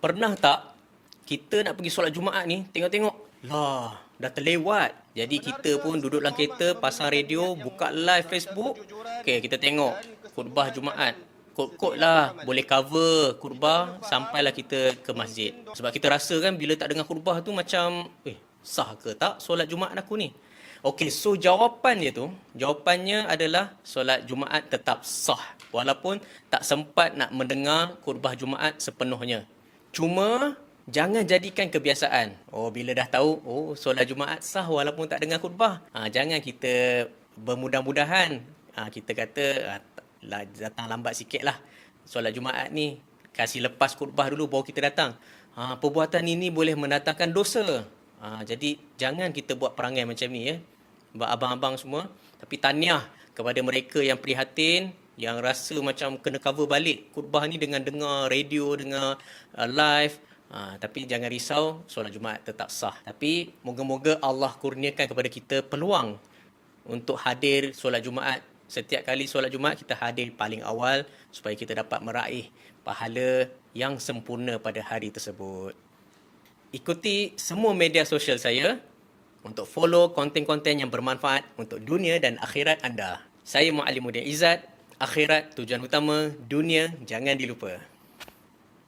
Pernah tak kita nak pergi solat Jumaat ni, tengok-tengok, lah, dah terlewat. Jadi kita pun duduk dalam kereta, pasang radio, buka live Facebook. Okay, kita tengok khutbah Jumaat. Kot-kot lah, boleh cover khutbah sampailah kita ke masjid. Sebab kita rasa kan bila tak dengar khutbah tu macam, sah ke tak solat Jumaat aku ni? Okey, so jawapannya adalah solat Jumaat tetap sah. Walaupun tak sempat nak mendengar khutbah Jumaat sepenuhnya. Cuma, jangan jadikan kebiasaan. Bila dah tahu, solat Jumaat sah walaupun tak dengar khutbah. Jangan kita bermudah-mudahan. Kita kata, datang lambat sikit lah. Solat Jumaat ni, kasih lepas khutbah dulu baru kita datang. Perbuatan ini boleh mendatangkan dosa. Jadi, jangan kita buat perangai macam ni ya. Abang-abang semua. Tapi tahniah kepada mereka yang prihatin, yang rasa macam kena cover balik khutbah ni dengan dengar radio, dengar live. Tapi jangan risau, solat Jumaat tetap sah. Tapi moga-moga Allah kurniakan kepada kita peluang untuk hadir solat Jumaat. Setiap kali solat Jumaat kita hadir paling awal supaya kita dapat meraih pahala yang sempurna pada hari tersebut. Ikuti semua media sosial saya untuk follow konten-konten yang bermanfaat untuk dunia dan akhirat anda. Saya Muallimuddin Izzat. Akhirat tujuan utama, dunia jangan dilupa.